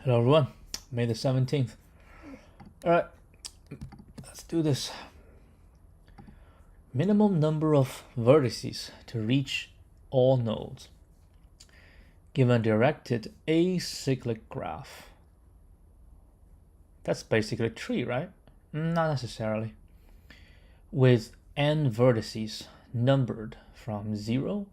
Hello everyone, May the 17th. Alright, let's do this. Minimum number of vertices to reach all nodes. Given directed acyclic graph. That's basically a tree, right? Not necessarily. With n vertices numbered from 0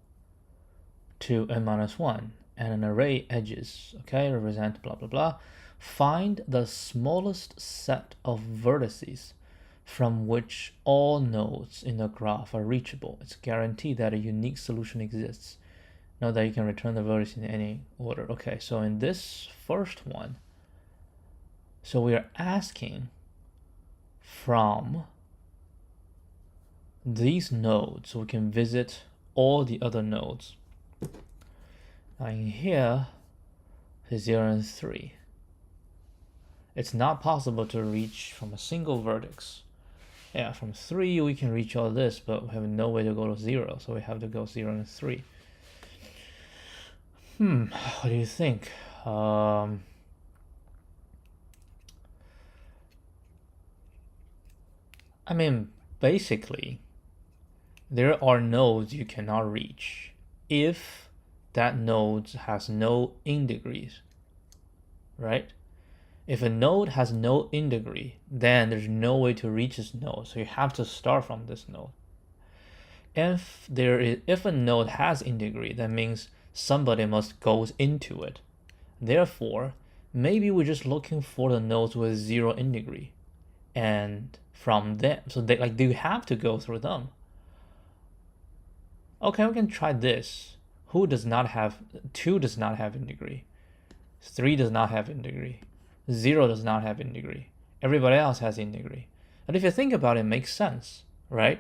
to n-1 and an array edges, okay, represent blah blah blah. Find the smallest set of vertices from which all nodes in the graph are reachable. It's guaranteed that a unique solution exists. Note that you can return the vertices in any order. Okay, so in this first one, so we are asking from these nodes so we can visit all the other nodes. Now in here, 0 and 3. It's not possible to reach from a single vertex. Yeah, from 3 we can reach all this, but we have no way to go to 0, so we have to go 0 and 3. What do you think? I mean, basically, there are nodes you cannot reach if that node has no indegrees, right? If a node has no integrity, then there's no way to reach this node, so you have to start from this node. If a node has integrity, that means somebody must go into it. Therefore, maybe we're just looking for the nodes with 0 integrity, and from them, so they have to go through them. Okay, we can try this. 2 does not have integrity. 3 does not have integrity. 0 does not have integrity. Everybody else has integrity. And if you think about it, it makes sense, right?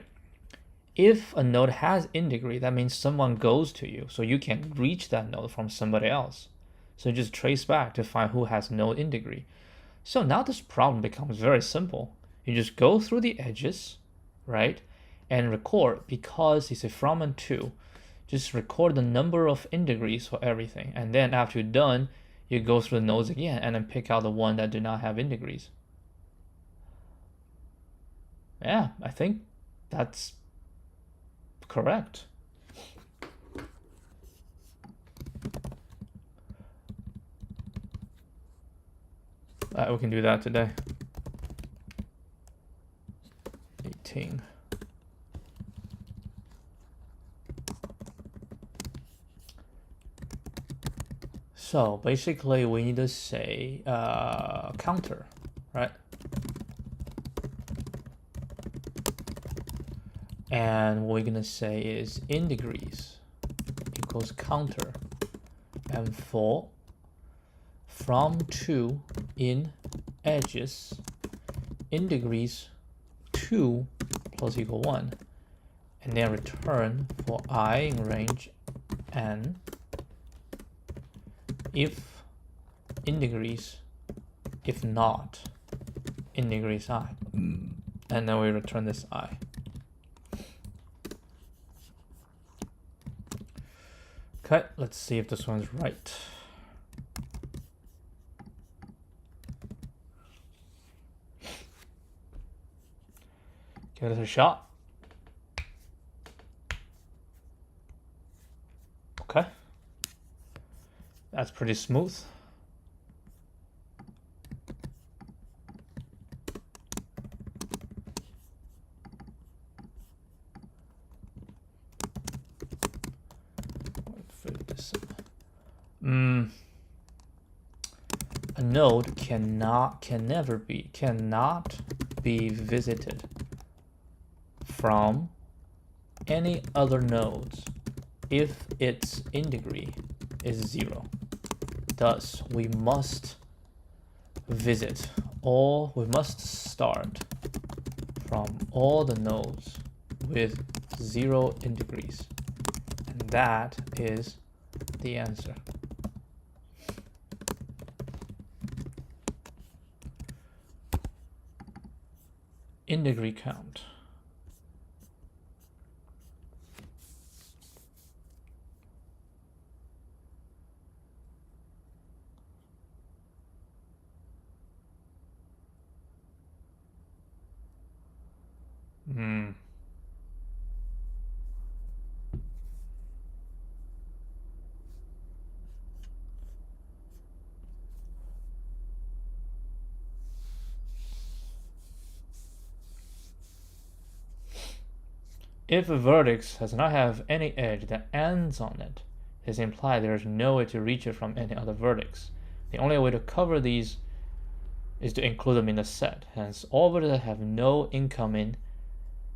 If a node has integrity, that means someone goes to you, so you can reach that node from somebody else. So you just trace back to find who has no integrity. So now this problem becomes very simple. You just go through the edges, right? And record, because it's a from and to, just record the number of integers for everything. And then after you're done, you go through the nodes again and then pick out the one that do not have integers. Yeah, I think that's correct. We can do that today. 18. So basically we need to say counter, right? And what we're gonna say is integers equals counter, and for from to in edges, integers 2 plus equal 1, and then return for I in range n if integers, if not integers I, and then we return this I. Okay, let's see if this one's right. Give it a shot. Okay. That's pretty smooth. A node cannot be visited from any other nodes if its integrity is 0. Thus, we must start from all the nodes with 0 integers, and that is the answer. Integrity count. If a vertex does not have any edge that ends on it, it's implied there is no way to reach it from any other vertex. The only way to cover these is to include them in the set. Hence, all vertices that have no incoming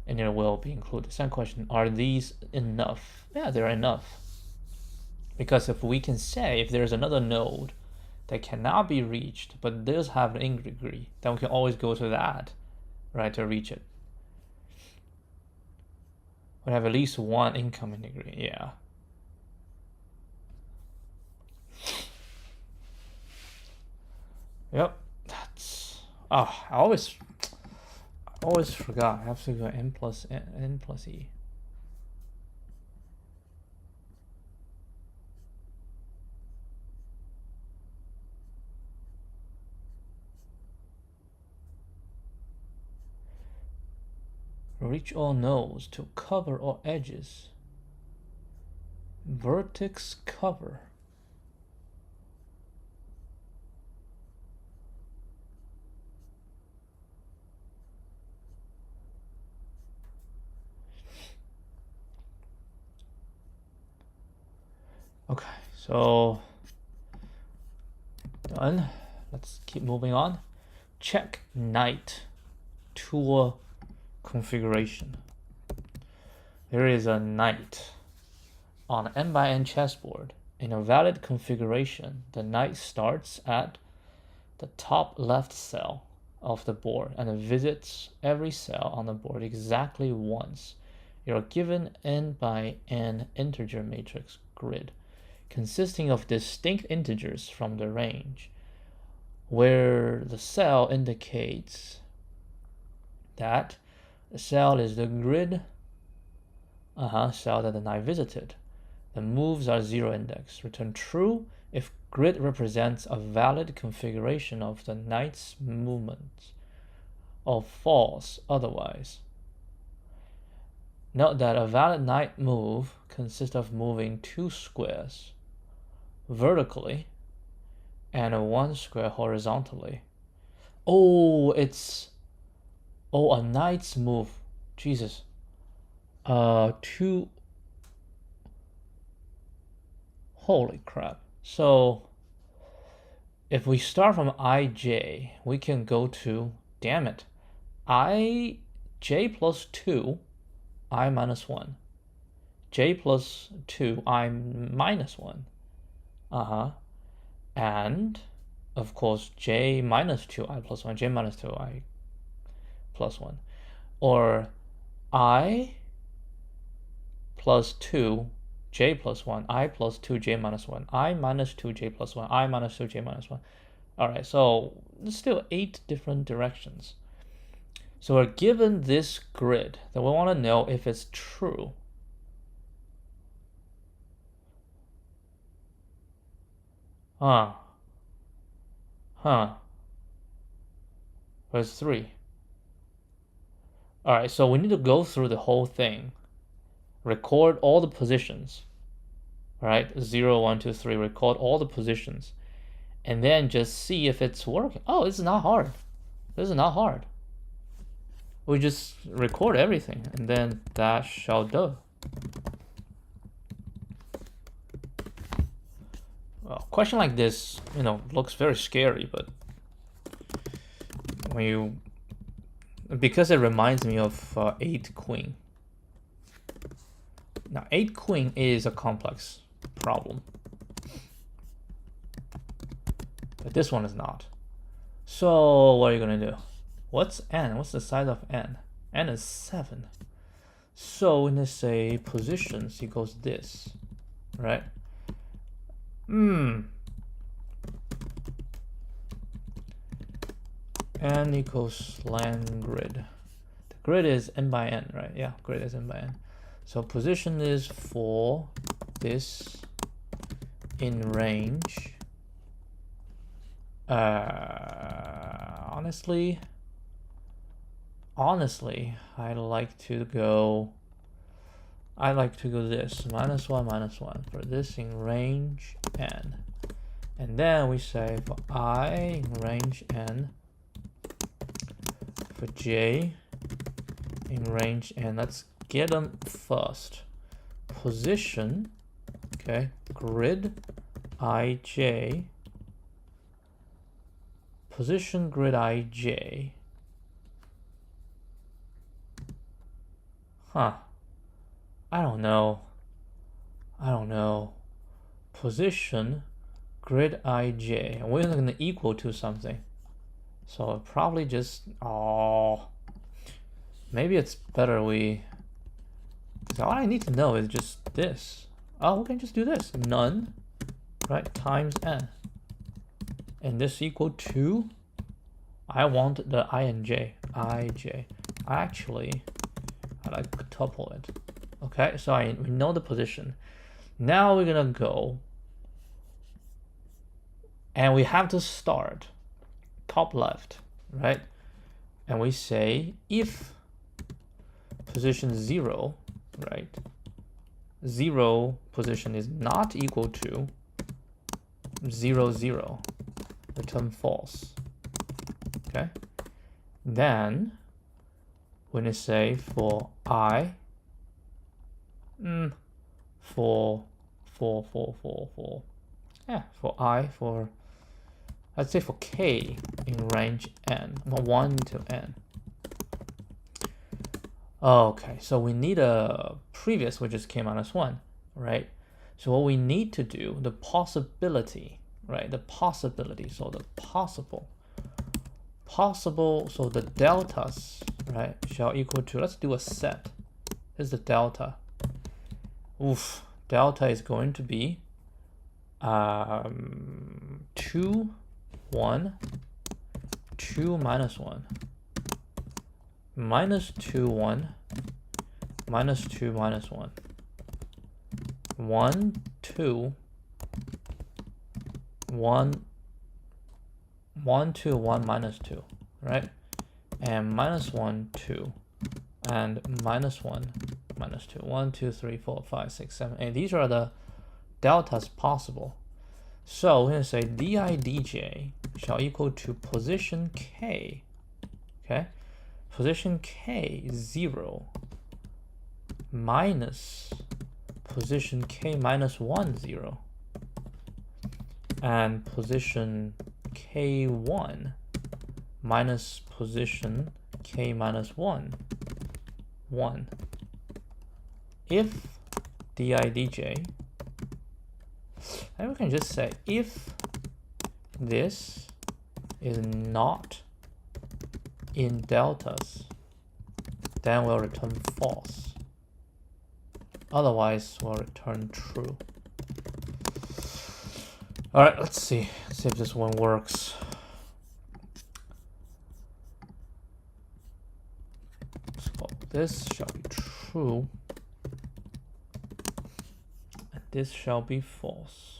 in it will be included. Second question, are these enough? Yeah, they're enough. Because if we can say if there's another node that cannot be reached but does have an degree, then we can always go to that, right, to reach it. We have at least one incoming degree, yeah. Yep, that's, I always forgot. I have to go n plus e. Reach all nodes to cover all edges. Vertex cover. Okay, so done. Let's keep moving on. Check night tool configuration. There is a knight on an n by n chessboard. In a valid configuration, the knight starts at the top left cell of the board and visits every cell on the board exactly once. You are given n by n integer matrix grid consisting of distinct integers from the range, where the cell indicates that the cell is the grid cell that the knight visited. The moves are zero index. Return true if grid represents a valid configuration of the knight's movements, or false otherwise. Note that a valid knight move consists of moving 2 squares vertically and 1 square horizontally. Oh, it's a knight's move. Jesus. 2. Holy crap. So if we start from ij, we can go to, damn it, j plus 2, I minus 1. J plus 2, I minus 1. And of course j minus 2, I plus 1, j minus 2, I plus 1. Or I plus 2, j plus 1, I plus 2, j minus 1, I minus 2, j plus 1, I minus 2, j minus 1. Alright, so there's still 8 different directions. So we're given this grid that we want to know if it's true. Where's 3? Alright, so we need to go through the whole thing. Record all the positions. Right? 0, 1, 2, 3. Record all the positions. And then just see if it's working. Oh, this is not hard. This is not hard. We just record everything and then that shall do. Well, a question like this, looks very scary, but because it reminds me of 8 queen. Now 8 queen is a complex problem, but this one is not. So what are you gonna do? What's n? What's the size of n? N is 7. So when they say positions equals this, right? N equals len grid. The grid is n by n, right? Yeah, grid is n by n. So position is for this in range. Honestly, I like to go this -1 -1 for this in range n, and then we say for I in range n, for j in range n. Let's get them first. Position, okay, grid ij, position grid ij. Huh. I don't know. Position grid ij. And we're going to equal to something. So probably just, maybe it's better we, so all I need to know is just this. Oh, we can just do this. None, right, times n. And this equal to, I want the ij. Actually, I like tuple it. Okay, so we know the position. Now we're gonna go, and we have to start top left, right? And we say if position 0, right? 0 position is not equal to 0, 0, return false. Okay. Then when you say for I, for I'd say for k in range n, 1 to n. Okay, so we need a previous, which is k minus 1, right? So what we need to do, the possibility, right? The possibility, so the possible, so the deltas, right, shall equal to, let's do a set. Here's the delta. Delta is going to be 2, 1, 2 minus 1, minus 2, 1, minus 2, minus 1, 1, 2, 1, 1, 2, 1, minus 2, right? And minus 1, 2, and minus 1, minus 2, 1, 2, 3, 4, 5, 6, 7, 8. These are the deltas possible. So we're going to say di dj shall equal to position k, okay? Position k 0 minus position k minus 1, 0, and position k1 minus position k minus 1, 1. If di dj, and we can just say if this is not in deltas, then we'll return false. Otherwise, we'll return true. All right, let's see if this one works. So this shall be true, and this shall be false.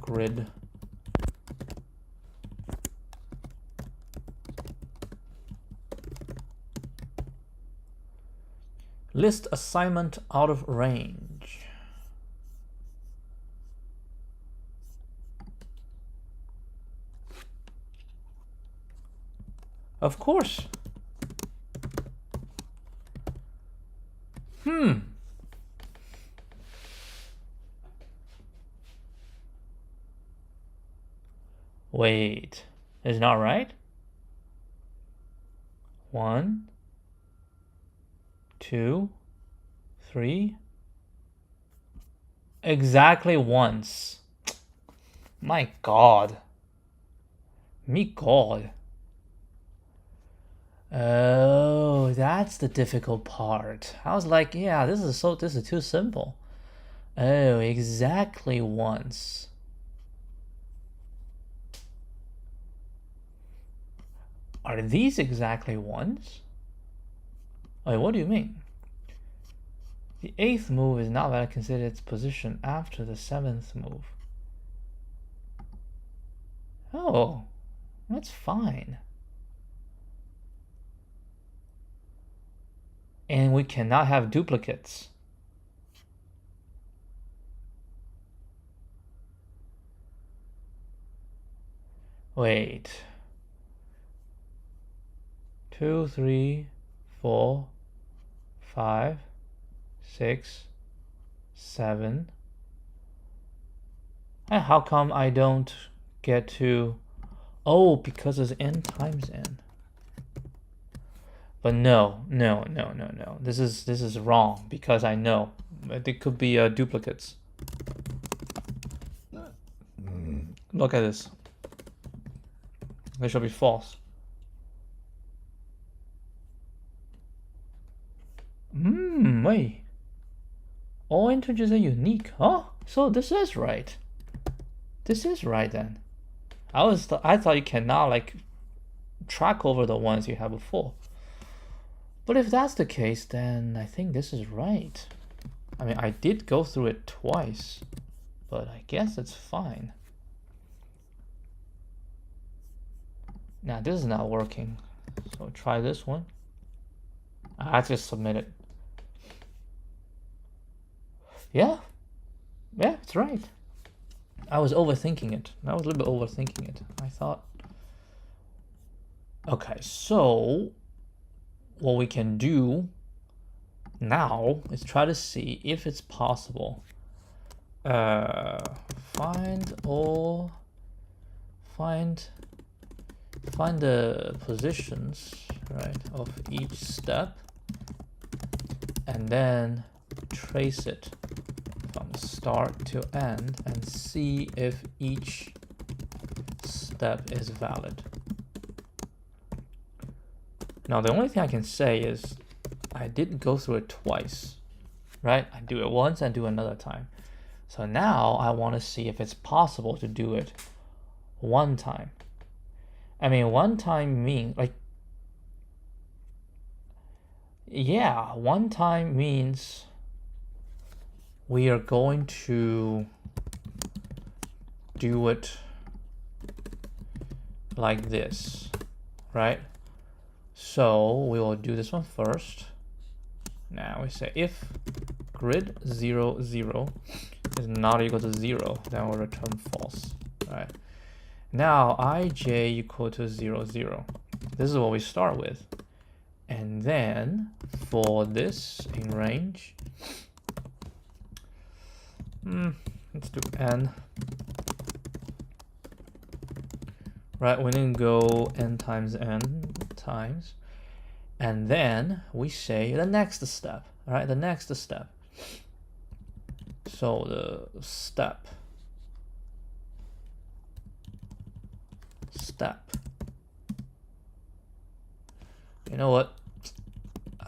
Grid. List assignment out of range. Of course. Wait, it's not right? 1, 2, 3. Exactly once. My God. Me God. Oh, that's the difficult part. I was like, yeah, this is too simple. Oh, exactly once. Are these exactly ones? Wait, what do you mean? The 8th move is not valid considered its position after the 7th move. Oh, that's fine. And we cannot have duplicates. Wait. 2, 3, 4, 5, 6, 7. And how come I don't get to... Oh, because it's n times n. But no. This is wrong because I know it could be duplicates. Look at this. It should be false. Wait. All integers are unique. Oh, so this is right. This is right then. I thought you cannot like track over the ones you have before. But if that's the case, then I think this is right. I mean, I did go through it twice, but I guess it's fine. Now this is not working, so try this one. I just submit it. Yeah, it's right. I was overthinking it. I was a little bit overthinking it. I thought, okay, so what we can do now is try to see if it's possible. Find the positions, right, of each step, and then trace it from start to end and see if each step is valid. Now the only thing I can say is I did go through it twice, right? I do it once and do another time. So now I want to see if it's possible to do it one time. I mean, one time means like, yeah, one time means we are going to do it like this, right? So we will do this one first. Now we say if grid 0, 0 is not equal to 0, then we'll return false, right? Now ij equal to 0, 0. This is what we start with. And then for this in range, let's do n. Right, we didn't go n times n times. And then we say the next step, right? The next step. So the step. You know what?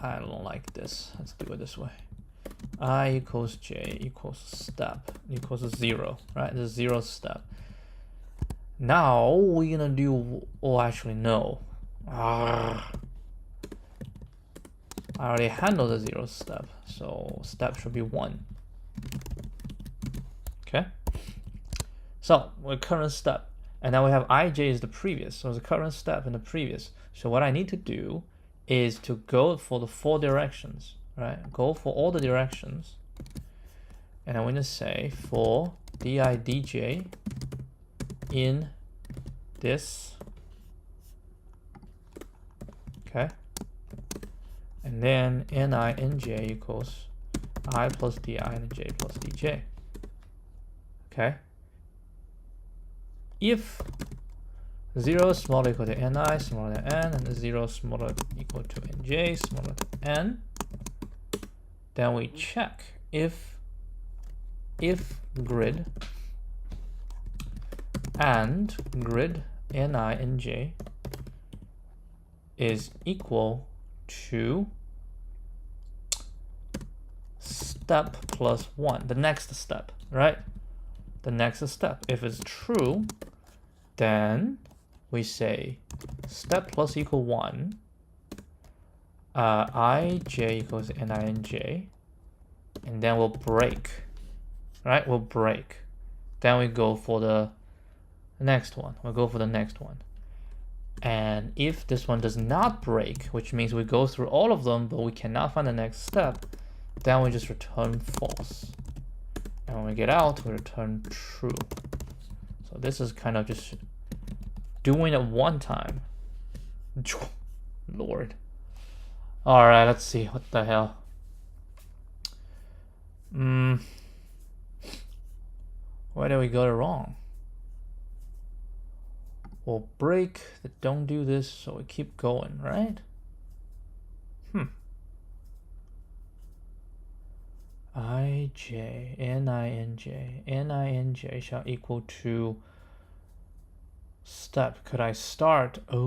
I don't like this. Let's do it this way. I equals j equals step equals 0, right? The 0th step. Now we're gonna do, oh, actually no. I already handled the 0th step, so step should be 1. Okay. So we're current step, and now we have ij is the previous, so the current step in the previous. So what I need to do is to go for the 4 directions, right? Go for all the directions, and I'm going to say for di dj in this, okay, and then ni nj equals I plus di and j plus dj, okay. If 0 is smaller equal to ni smaller than n, and 0 smaller equal to nj smaller than n, then we check if grid and grid ni nj is equal to step plus 1, the next step, right? The next step. If it's true, then we say step plus equal 1, ij equals ni nj, and then we'll break, right? We'll break. Then we go for the next one. We'll go for the next one. And if this one does not break, which means we go through all of them, but we cannot find the next step, then we just return false. And when we get out, we return true. So this is kind of just doing it one time. Lord. Alright, let's see. What the hell? Where did we go wrong? We'll break the don't do this, so we keep going, right? ij, ninj shall equal to step. Could I start? Oh.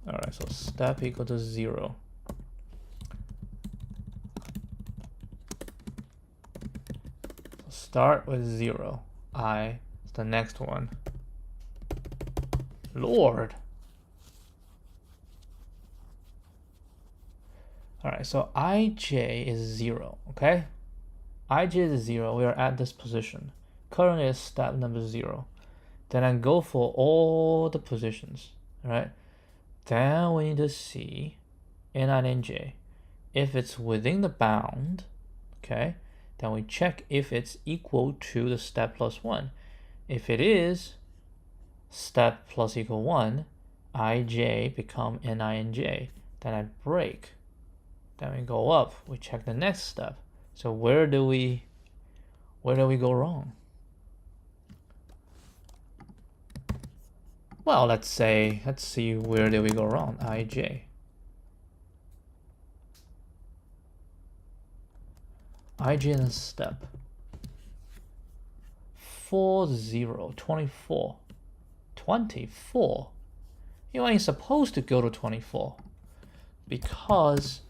Alright, so step equal to 0. Start with 0. I is the next one. Lord. Alright, so ij is 0, okay? ij is 0, we are at this position. Currently is step number 0. Then I go for all the positions, right? Then we need to see ninj. If it's within the bound, okay, then we check if it's equal to the step plus 1. If it is step plus equal 1, ij become ninj. Then I break. Then we go up, we check the next step. So where do we go wrong? Well, let's see where did we go wrong. ij. ij in a step. 4, 0, 24. 24? You ain't supposed to go to 24. Because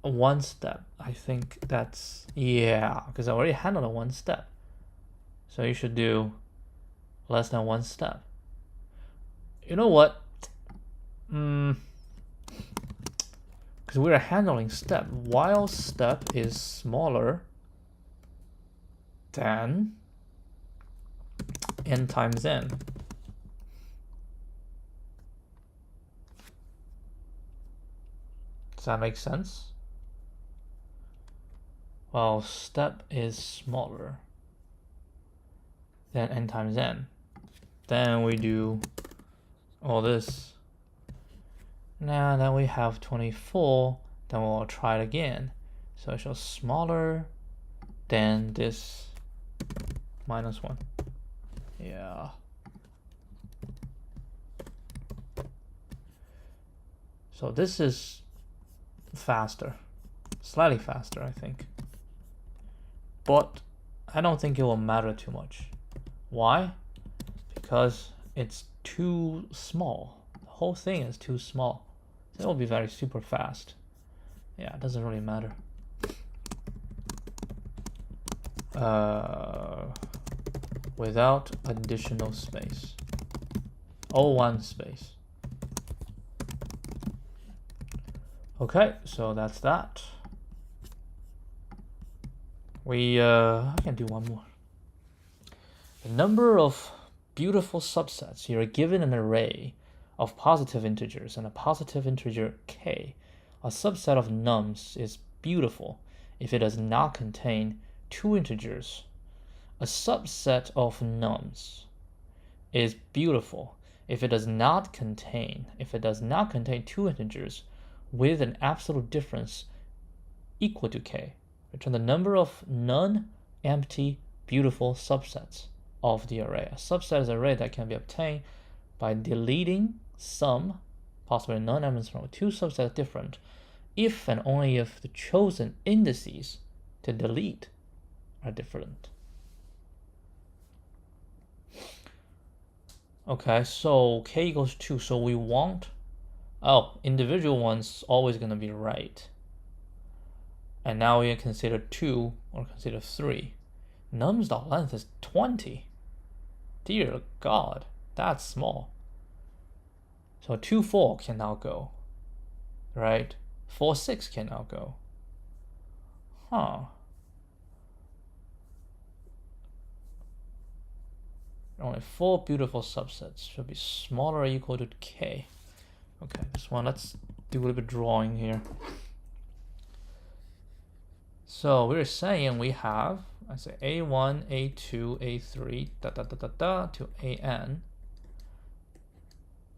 one step, I think that's, yeah, because I already handled a one step. So you should do less than one step. You know what? Because we're handling step, while step is smaller than n times n. Does that make sense? Well, step is smaller than n times n. Then we do all this. Now that we have 24, then we'll try it again. So it shows smaller than this minus 1. Yeah. So this is faster. Slightly faster, I think. But I don't think it will matter too much. Why? Because it's too small. The whole thing is too small. So it will be very super fast. Yeah, it doesn't really matter. Without additional space. O1 space. Okay, so that's that. I can do one more. The number of beautiful subsets. You are given an array of positive integers and a positive integer k. A subset of nums is beautiful if it does not contain two integers. A subset of nums is beautiful if it does not contain two integers with an absolute difference equal to k. Return the number of non-empty beautiful subsets of the array. A subset is an array that can be obtained by deleting some, possibly non-elements from two subsets different, if and only if the chosen indices to delete are different. Okay, so k equals 2, so we want, individual ones always going to be right. And now we consider 2 or consider 3. Nums.length is 20. Dear God, that's small. So 2, 4 can now go, right? 4, 6 can now go. Only 4 beautiful subsets should be smaller or equal to k. Okay, this one, let's do a little bit of drawing here. So we're saying we have I say A1, A2, A3, da da da da da to AN.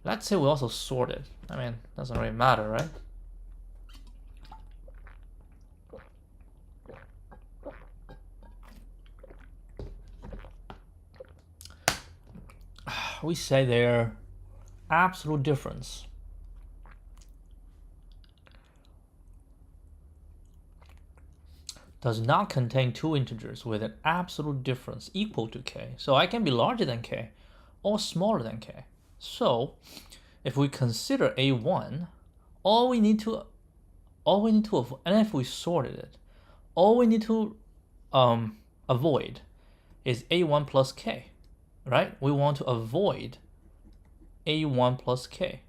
Let's say we also sort it. I mean, doesn't really matter, right? We say their absolute difference does not contain two integers with an absolute difference equal to k. So I can be larger than k or smaller than k. So if we consider a1, all we need to avoid, and if we sorted it, all we need to avoid is a1 plus k, right? We want to avoid a1 plus k.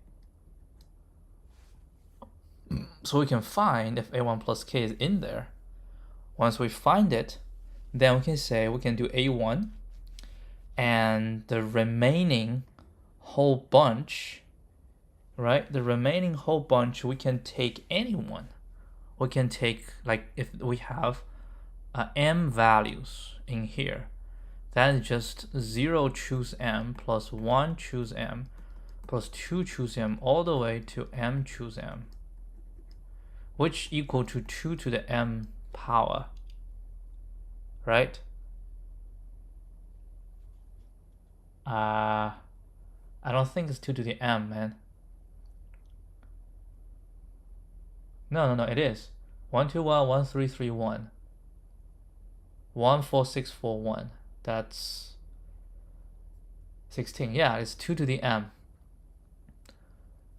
So we can find if a1 plus k is in there. Once we find it, then we can say we can do a1 and the remaining whole bunch, right? The remaining whole bunch, we can take any one. We can take, like, if we have m values in here, that is just 0 choose m plus 1 choose m plus 2 choose m all the way to m choose m, which equal to 2 to the m power, right? I don't think it's 2 to the m, man. No, it is 121 1331 14641. That's 16. Yeah, it's 2 to the m.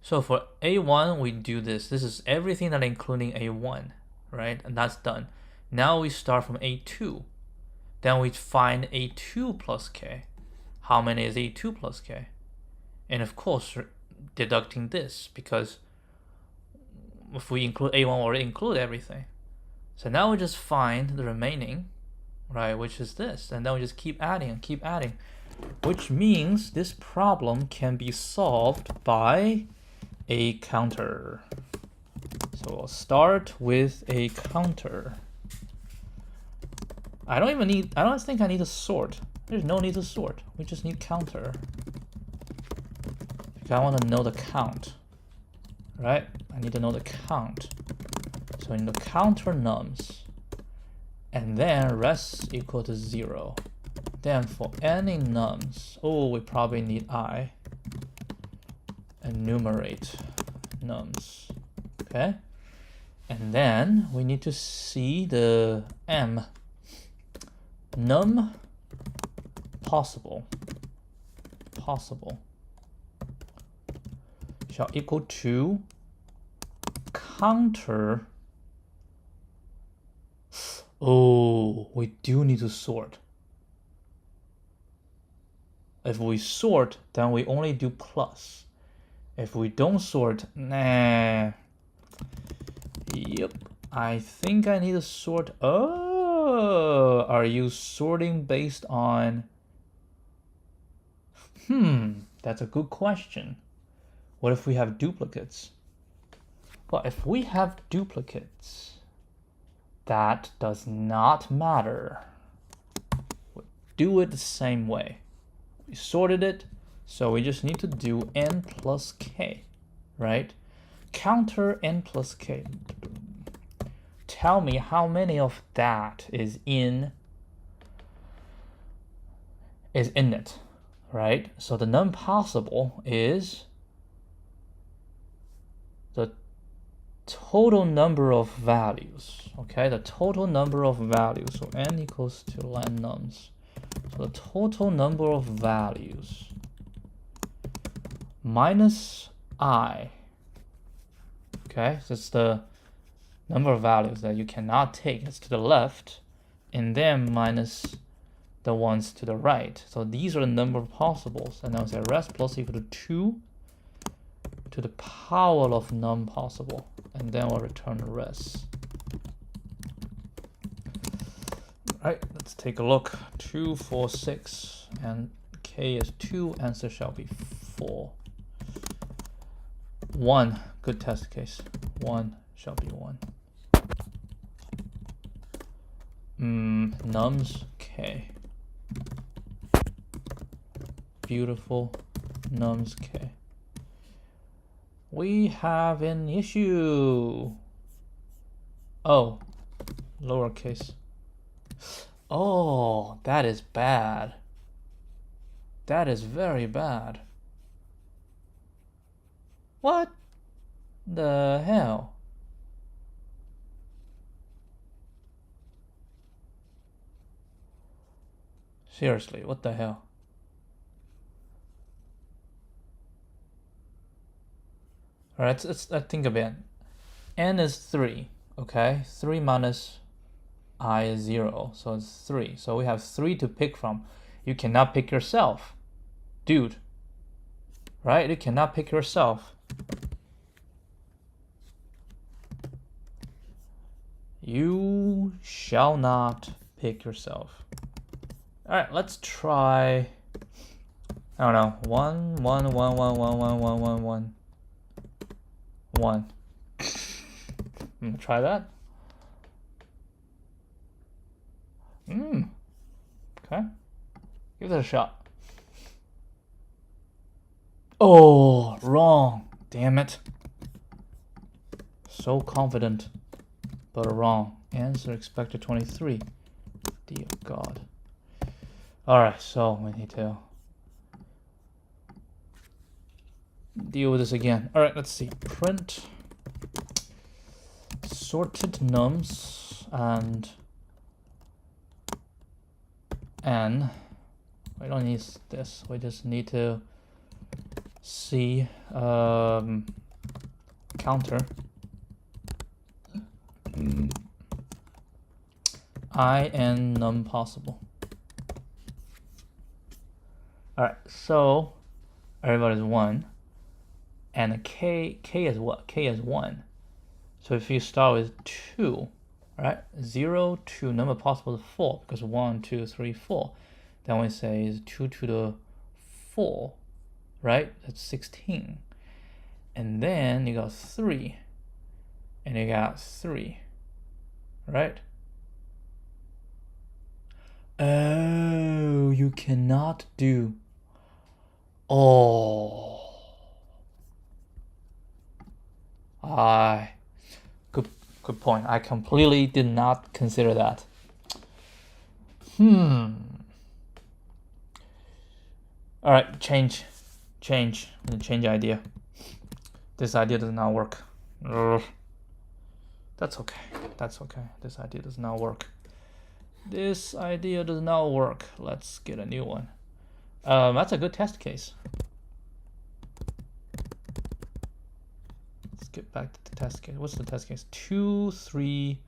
So for a1, we do this. This is everything that including a1, right? And that's done. Now we start from a2. Then we find a2 plus k. How many is a2 plus k? And of course, deducting this, because if we include a1, we already include everything. So now we just find the remaining, right, which is this. And then we just keep adding and keep adding, which means this problem can be solved by a counter. So we'll start with a counter. I don't think I need to sort. There's no need to sort. We just need counter. Because I want to know the count, right? I need to know the count. So in the counter nums, and then rest equal to 0. Then for any nums, oh, we probably need I. Enumerate nums, okay? And then we need to see the m. Num possible shall equal to counter. Oh, we do need to sort. If we sort, then we only do plus. If we don't sort, nah. Yep, I think I need to sort. Oh, are you sorting based on? That's a good question. What if we have duplicates? Well, if we have duplicates, that does not matter. We do it the same way. We sorted it, so we just need to do n plus k, right? Counter n plus k. Tell me how many of that is in it, right? So the num possible is the total number of values, okay? The total number of values, so n equals to len nums. So the total number of values minus I, okay? So it's the number of values that you cannot take, it's to the left, and then minus the ones to the right. So these are the number of possibles, and now say rest plus equal to 2 to the power of num possible, and then we'll return the rest. Right, let's take a look. 2, 4, 6, and k is 2. Answer shall be 4. 1, good test case. 1 shall be 1. nums k. Beautiful nums k. We have an issue. Oh, lowercase. Oh, that is bad. That is very bad. What the hell? Seriously, what the hell? Alright, let's think about it. N is 3, okay? 3 minus I is 0, so it's 3. So we have 3 to pick from. You cannot pick yourself. Dude. Right? You cannot pick yourself. You shall not pick yourself. Alright, let's try, I don't know, 1, 1, 1, 1, 1, 1, 1, 1, 1. 1. Try that. Okay. Give that a shot. Oh, wrong. Damn it. So confident, but wrong. Answer expected 23. Dear God. Alright, so we need to deal with this again. Alright, let's see. Print sorted nums and n. We don't need this. We just need to see counter I n num possible. Alright, so everybody's 1. And k is what? K is 1. So if you start with 2, right? 0 to number possible is 4, because 1, 2, 3, 4. Then we say is 2 to the 4, right? That's 16. And then you got 3. And you got 3, right? Oh, you cannot do. Oh. Good point. I completely did not consider that. All right, change idea. This idea does not work. That's okay. This idea does not work. Let's get a new one. That's a good test case. Let's get back to the test case. What's the test case? 2, 3,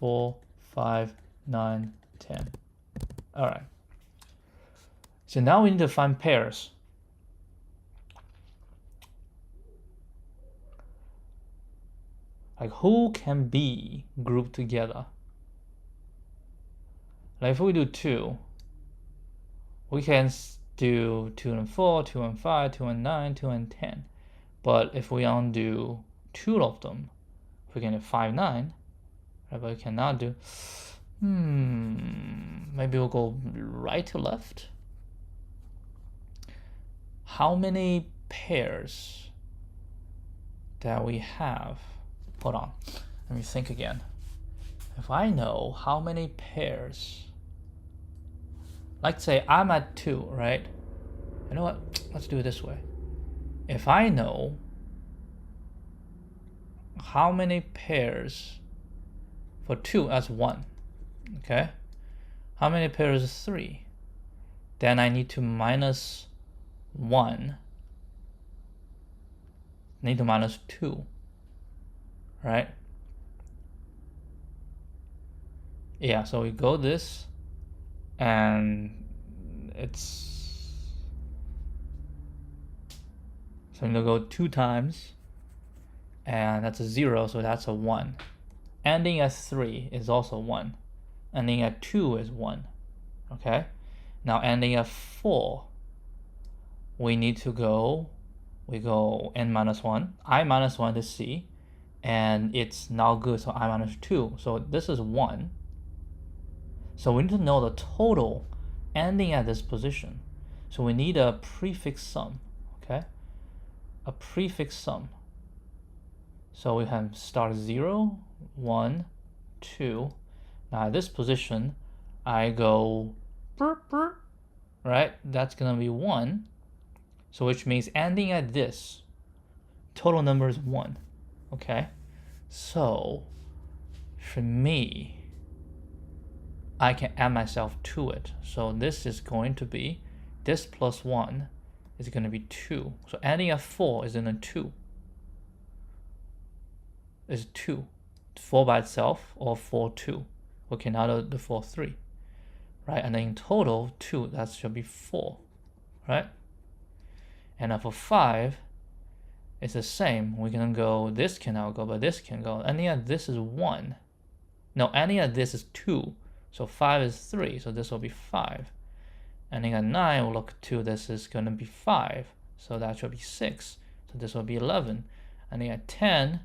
4, 5, 9, 10. All right. So now we need to find pairs. Like who can be grouped together? Like if we do 2, we can do 2 and 4, 2 and 5, 2 and 9, 2 and 10. But if we undo 2 of them, we can do 5, 9. Right, but we cannot do. Maybe we'll go right to left. How many pairs that we have? Hold on, let me think again. If I know how many pairs, like say I'm at 2, right? You know what? Let's do it this way. If I know how many pairs for 2, that's 1. Okay? How many pairs is 3? Then I need to minus 1. I need to minus 2. Right? Yeah, so we go this, and it's, so I'm gonna go 2 times, and that's a 0, so that's a 1. Ending at 3 is also 1. Ending at 2 is 1. Okay? Now ending at 4, we need to go, we go n minus 1, I minus 1 to C, and it's now good, so I minus 2. So this is 1. So we need to know the total ending at this position. So we need a prefix sum, okay? A prefix sum. So we can start 0, 1, 2. Now at this position, I go burp, burp, right? That's gonna be 1. So which means ending at this, total number is 1, okay? So for me, I can add myself to it. So this is going to be, this plus 1 is going to be 2. So ending at 4 is in a 2. Is 2. 4 by itself or 4, 2. Okay, now the 4, 3. Right, and then in total, 2, that should be 4. Right? And now for 5, it's the same. We can go, this can now go, but this can go. Ending at this is 1. No, ending at this is 2. So 5 is 3, so this will be 5. Ending at 9, we'll look to this is going to be 5. So that should be 6. So this will be 11. Ending at 10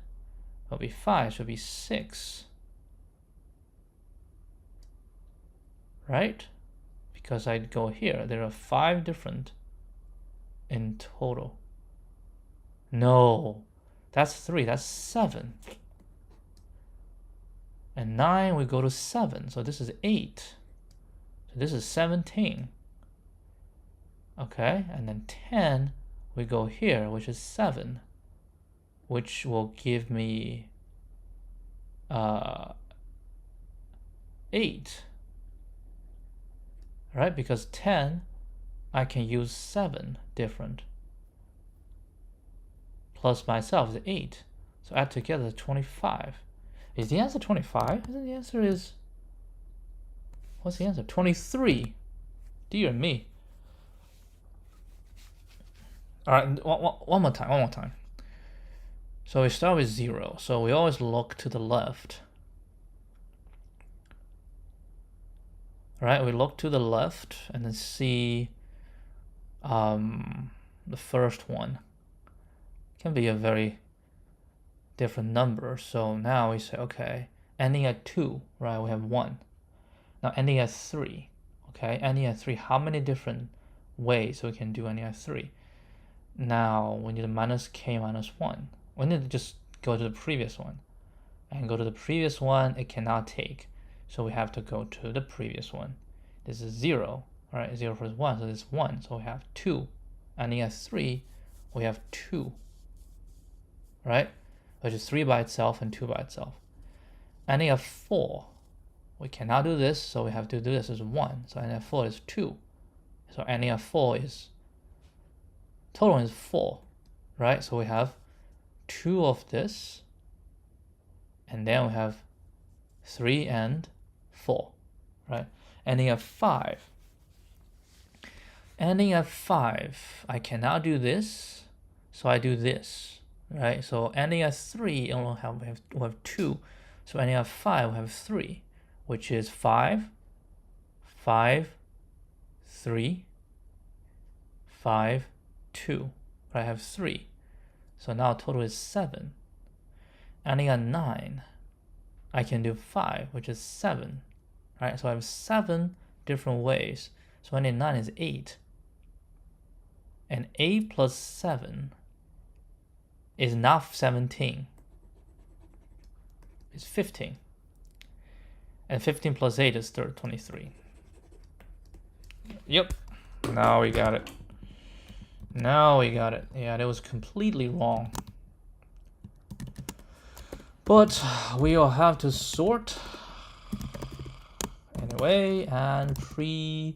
will be 5, should be 6. Right? Because I'd go here. There are 5 different in total. No, that's 3, that's 7. And 9, we go to 7, so this is 8. So this is 17. Okay, and then 10, we go here, which is 7, which will give me 8. Right, because 10, I can use 7 different. Plus myself is 8. So add together 25. Is the answer 25? The answer is, what's the answer? 23. Dear me. All right, one more time. So we start with 0. So we always look to the left. All right, we look to the left and then see the first one. Can be a very different number. So now we say, okay, ending at 2, right? We have 1. Now ending at 3, okay? Ending at 3, how many different ways we can do ending at 3? Now we need a minus k minus 1. We need to just go to the previous one. And go to the previous one, it cannot take. So we have to go to the previous one. This is 0, right? 0 plus 1, so this is 1. So we have 2. Ending at 3, we have 2, right? Which is 3 by itself and 2 by itself. Ending at 4, we cannot do this, so we have to do this as 1. So ending at 4 is 2. So ending at 4 is, total is 4, right? So we have 2 of this, and then we have 3 and 4, right? Ending at 5. Ending at 5, I cannot do this, so I do this, right? So ending at 3, we have 2. So ending at 5, we have 3, which is 5, 5, 3, 5, 2. But I have 3. So now total is 7. Ending at 9, I can do 5, which is 7. Right? So I have 7 different ways. So ending at 9 is 8. And 8 plus 7 is not 17. It's 15. And 15 plus 8 is 23. Yep. Now we got it. Yeah, that was completely wrong. But we will have to sort anyway, and pre-sum,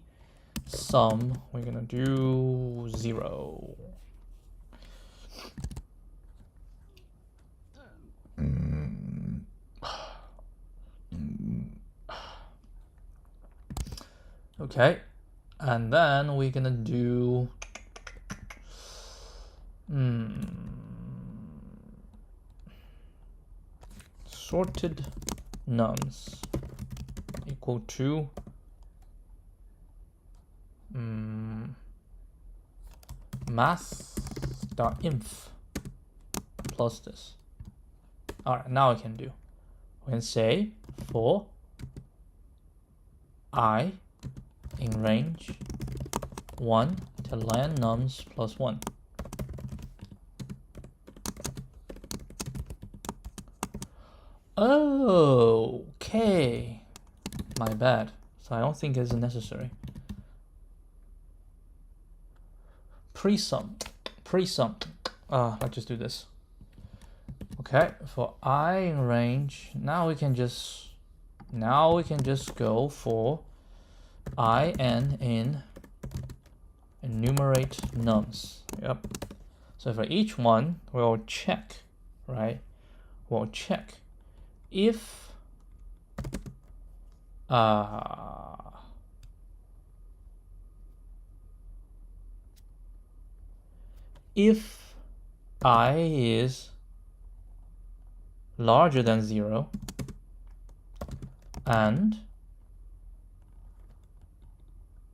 we're gonna do 0. Okay, and then we're gonna do sorted nums equal to math.inf plus this. All right, now we can do. We can say for I in range 1 to len nums plus 1. Okay, my bad. So I don't think it's necessary. Pre-sum. Let's just do this. Okay, for I in range, now we can just go for in enumerate nums. Yep. So for each one, we'll check, right? We'll check if I is larger than 0 and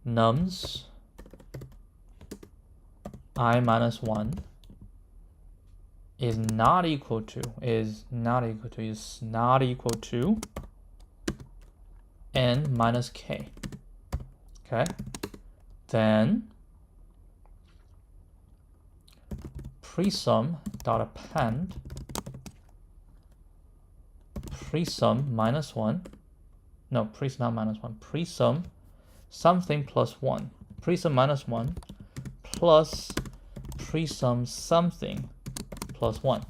nums I minus 1 is not equal to n minus k. Okay, then presum dot append presum minus 1. No, presum not minus 1. Presum something plus 1. Presum minus 1 plus presum something plus 1.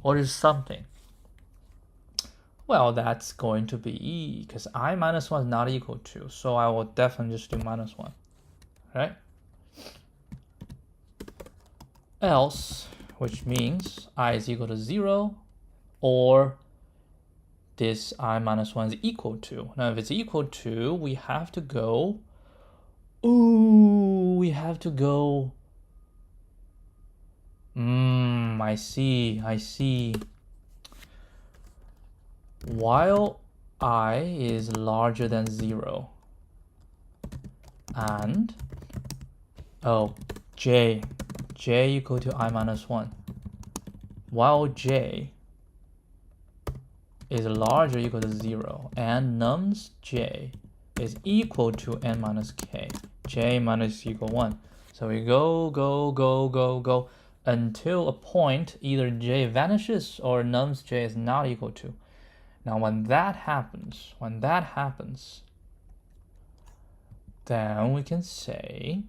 What is something? Well, that's going to be because I minus 1 is not equal to, so I will definitely just do minus 1. Right? Else, which means I is equal to 0, or this I minus 1 is equal to. Now, if it's equal to, we have to go. I see. While I is larger than 0 and j equal to I minus 1, while j is larger or equal to 0 and nums j is equal to n minus k, j minus equal 1. So we go until a point either j vanishes or nums j is not equal to. Now when that happens, then we can say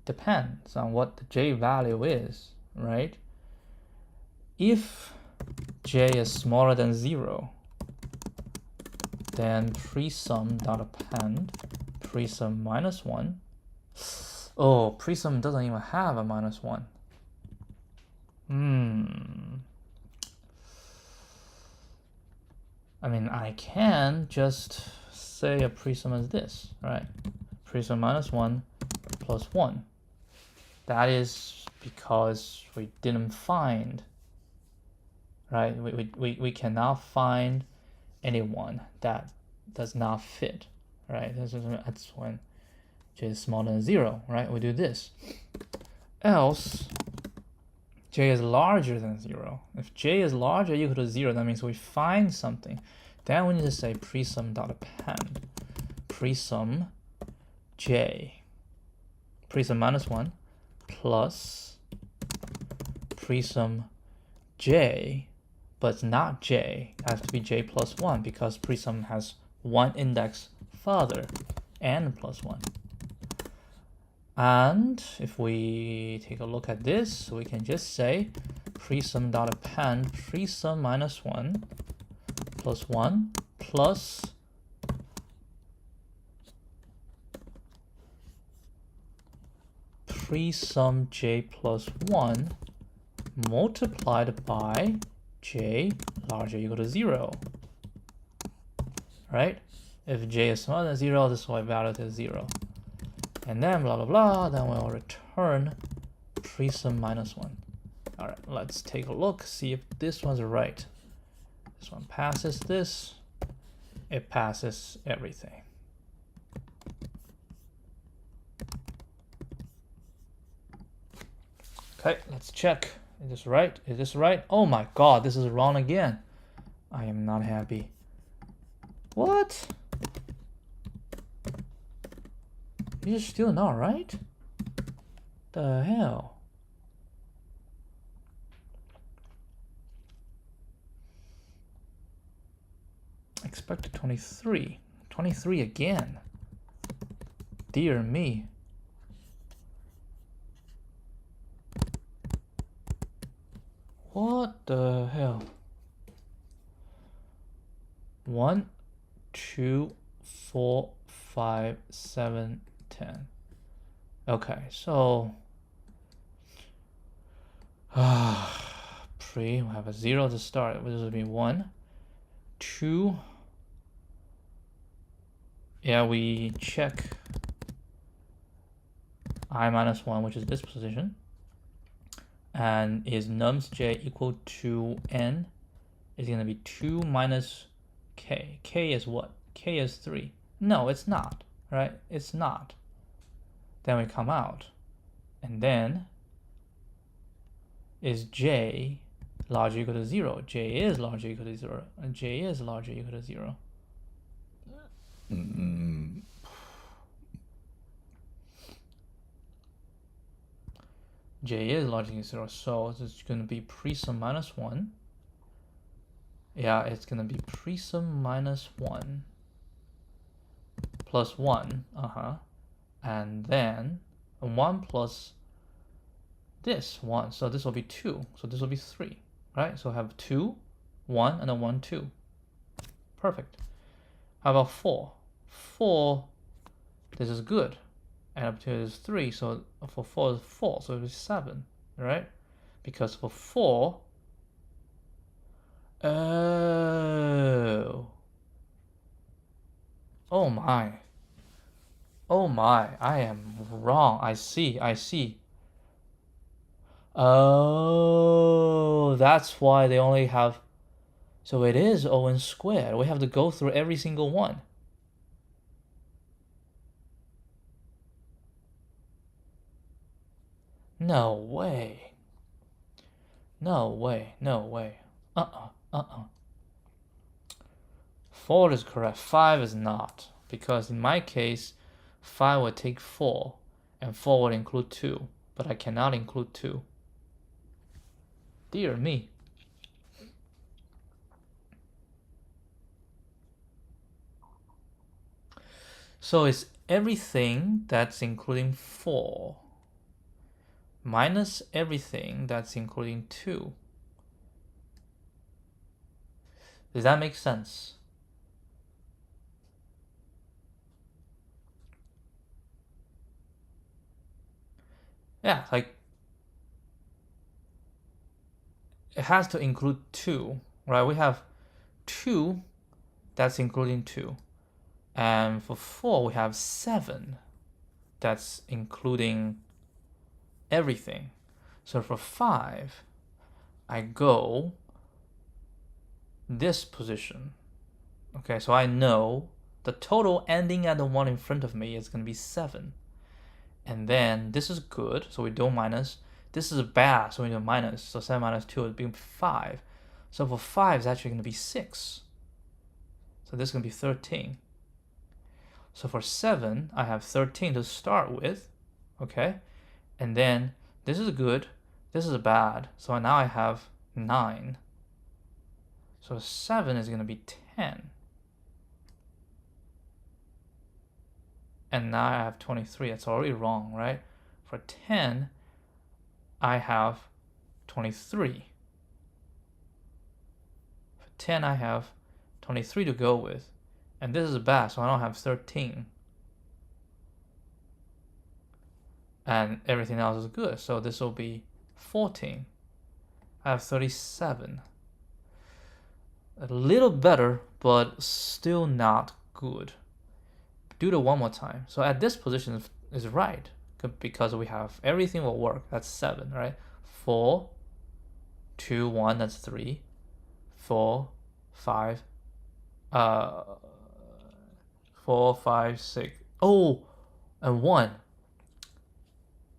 depends on what the j value is, right? If j is smaller than 0, then presum dot append presum minus 1. Oh, presum doesn't even have a minus 1. I mean, I can just say a presum is this, right? Presum minus 1 plus 1. That is because we didn't find, right? We cannot find anyone that does not fit, right? That's when j is smaller than 0, right? We do this. Else, j is larger than 0. If j is larger or equal to 0, that means we find something. Then we need to say presum dot append presum j, presum minus 1 plus presum j, but it's not j. It has to be j plus 1 because presum has one index further, n plus 1. And if we take a look at this, we can just say presum dot append presum minus 1 plus 1 plus presum j plus 1 multiplied by j larger or equal to 0, right? If j is smaller than 0, this will value is 0. And then blah, blah, blah, then we'll return presum minus 1. All right, let's take a look, see if this one's right. This one passes this, it passes everything. Okay, let's check Is this right? Is this right? Oh my god, this is wrong again. I am not happy. What? You're still not right? The hell? Expected 23. 23 again. Dear me. What the hell? 1, 2, 4, 5, 7, 10. Okay, so we have a 0 to start. This would be 1, 2. Yeah, we check I minus 1, which is this position. And is nums j equal to n? Is going to be 2 minus k. K is what? K is 3. No, it's not, right? It's not. Then we come out. And then is j larger equal to 0? J is larger equal to 0. And j is larger equal to 0. J is larger than 0, so it's going to be pre-sum minus 1. Yeah, it's going to be pre-sum minus 1 plus 1. And then 1 plus this 1. So this will be 2. So this will be 3. Right? So I have 2, 1, and then 1, 2. Perfect. How about 4? 4, this is good. And up to is 3, so for 4 is 4, so it is 7, right? Because for 4, oh my, I am wrong. I see. Oh, that's why they only have, so it is O(n) squared. We have to go through every single one. No way. 4 is correct. 5 is not. Because in my case, 5 would take 4. And 4 would include 2. But I cannot include 2. Dear me. So it's everything that's including 4 minus everything that's including 2. Does that make sense? Yeah, like it has to include 2, right? We have 2 that's including 2. And for 4, we have 7 that's including everything. So for 5, I go this position. Okay, so I know the total ending at the one in front of me is going to be 7. And then this is good, so we don't minus. This is bad, so we do minus. So 7 minus 2 would be 5. So for 5 is actually going to be 6. So this is going to be 13. So for 7, I have 13 to start with. Okay? And then this is good, this is bad. So now I have 9. So 7 is going to be 10. And now I have 23. That's already wrong, right? For 10, I have 23. For 10, I have 23 to go with. And this is bad, so I don't have 13. And everything else is good, so this will be 14. I have 37. A little better, but still not good. Do it one more time. So at this position is right, because we have everything will work. That's 7, right? 4, 2, 1, that's 3. 4, 5, 4, 5, 6. Oh, and 1.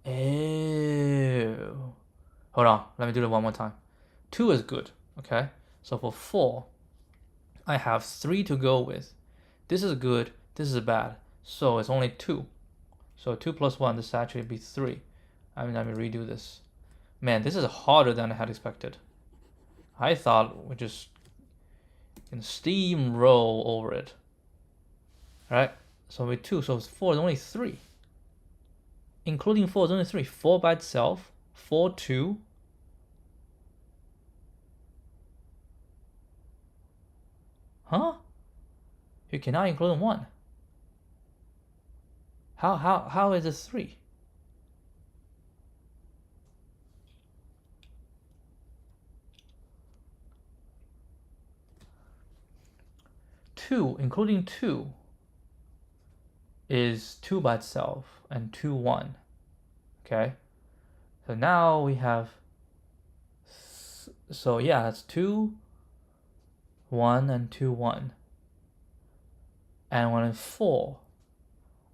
Ew. Hold on, let me do it one more time. 2 is good, okay? So for 4, I have 3 to go with. This is good, this is bad. So it's only 2. So 2 plus 1, this actually be 3. Let me redo this. Man, this is harder than I had expected. I thought we just can steamroll over it. Alright, so with 2, so 4 is only 3. Including 4 is only 3. 4 by itself, 4, 2. Huh? You cannot include 1. How is it 3? Two, including 2, is 2 by itself, and 2, 1. Okay? So now we have, so yeah, that's 2, 1, and 2, 1. And when it's 4,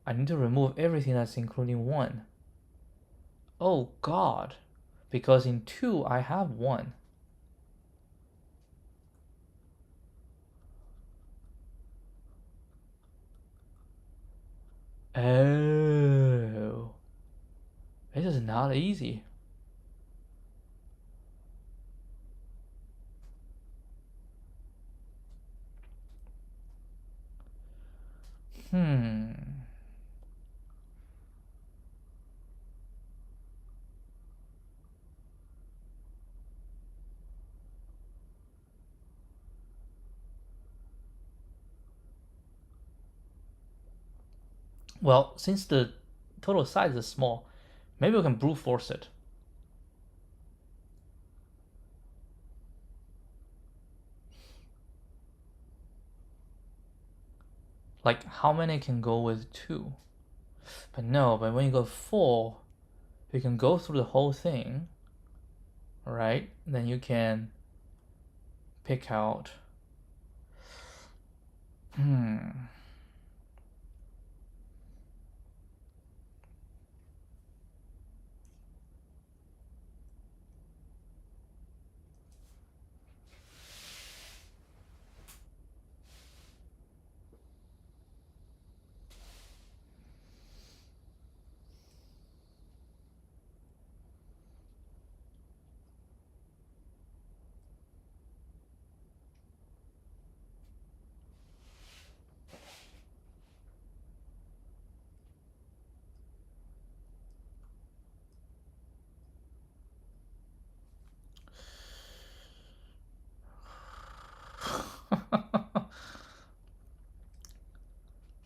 I need to remove everything that's including 1. Oh god. Because in 2, I have 1. Oh. This is not easy. Well, since the total size is small, maybe we can brute force it. Like, how many can go with 2? But no, but when you go 4, you can go through the whole thing, right? Then you can pick out.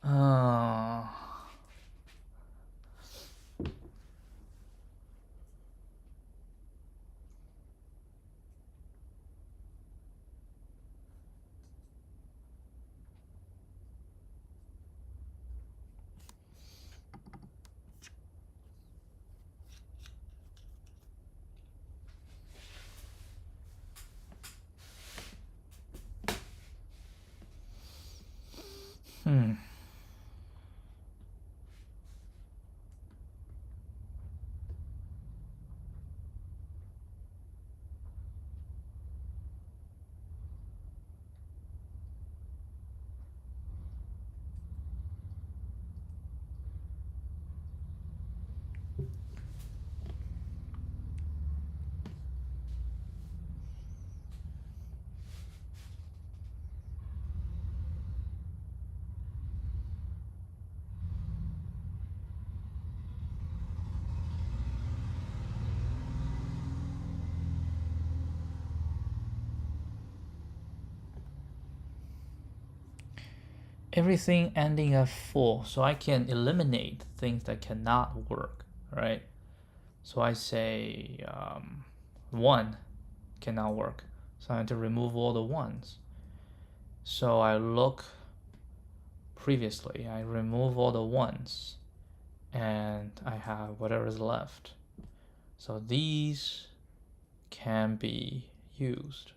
uh, everything ending at 4, so I can eliminate things that cannot work, right? So I say 1 cannot work, so I have to remove all the 1s. So I look previously, I remove all the 1s, and I have whatever is left. So these can be used,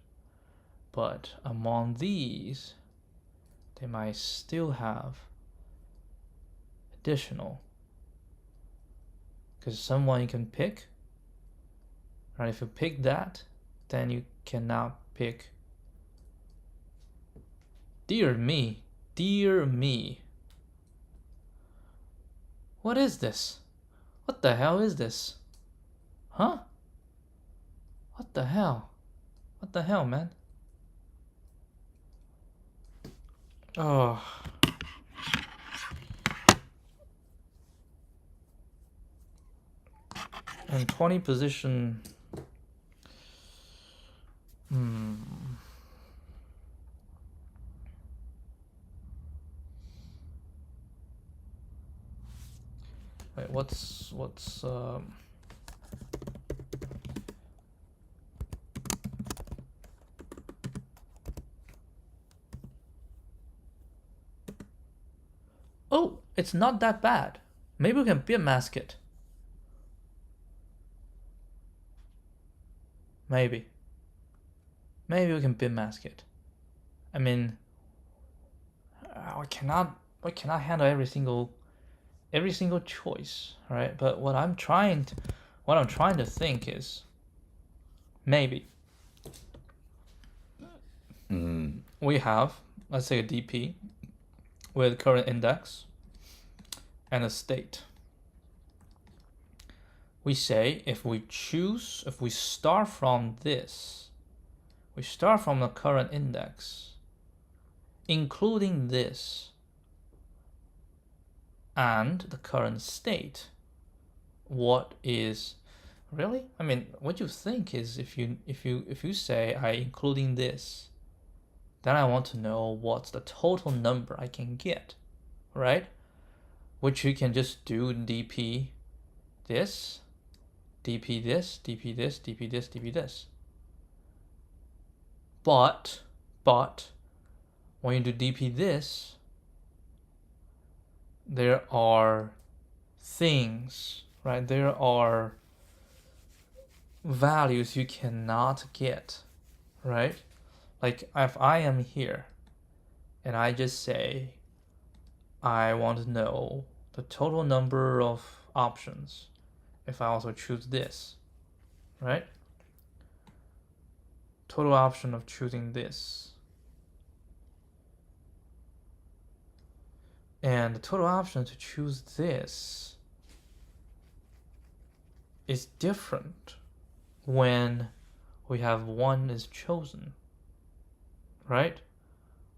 but among these, they might still have additional, because someone you can pick right? If you pick that, then you cannot pick. Dear me, dear me. What is this? What the hell is this? Huh? What the hell? What the hell, man? Oh. And 20 position. Wait, what's Oh, it's not that bad. Maybe we can bitmask it. Maybe we can bitmask it. I mean, we cannot handle every single choice, right? But what I'm trying to think is maybe we have, let's say, a DP with current index and a state. We say if we start from this, we start from the current index, including this and the current state, what is really? I mean, what you think is if you say I including this, then I want to know what's the total number I can get, right? Which you can just do dp this, dp this, dp this, dp this, dp this. But when you do dp this, there are things, right? There are values you cannot get, right? Like if I am here and I just say I want to know the total number of options if I also choose this, right? Total option of choosing this. And the total option to choose this is different when we have one is chosen, right?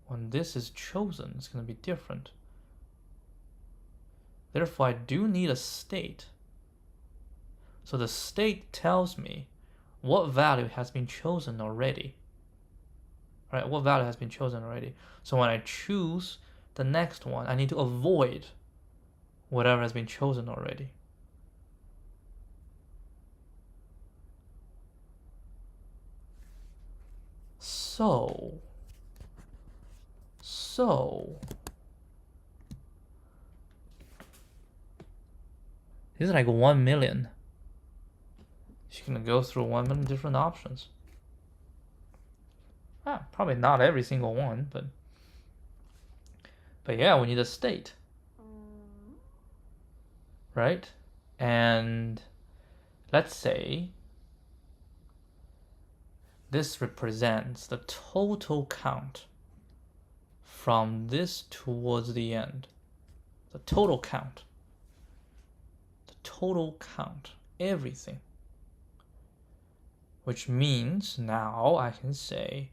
When this is chosen, it's going to be different. Therefore, I do need a state. So the state tells me what value has been chosen already, right? What value has been chosen already. So when I choose the next one, I need to avoid whatever has been chosen already. So this is like 1 million. She's gonna go through 1 million different options. Probably not every single one, but yeah, we need a state, right? And let's say this represents the total count from this towards the end. The total count. Everything. Which means now I can say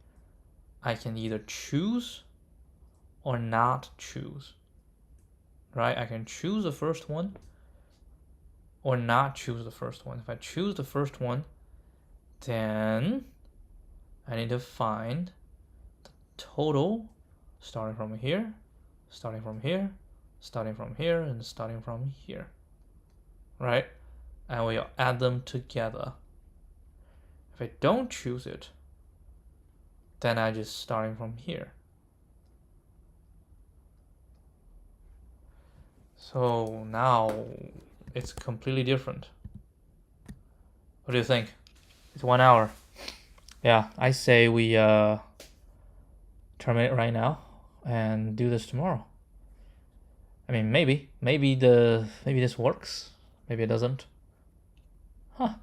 I can either choose or not choose, right? I can choose the first one or not choose the first one. If I choose the first one, then I need to find the total starting from here, starting from here, starting from here, and starting from here, right? And we'll add them together. If I don't choose it, then I just starting from here. So now it's completely different. What do you think? It's 1 hour. Yeah, I say we terminate right now and do this tomorrow. I mean, maybe this works. Maybe it doesn't. Huh.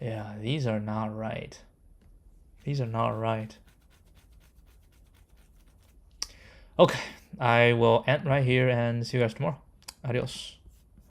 Yeah, these are not right. These are not right. Okay, I will end right here and see you guys tomorrow. Adios.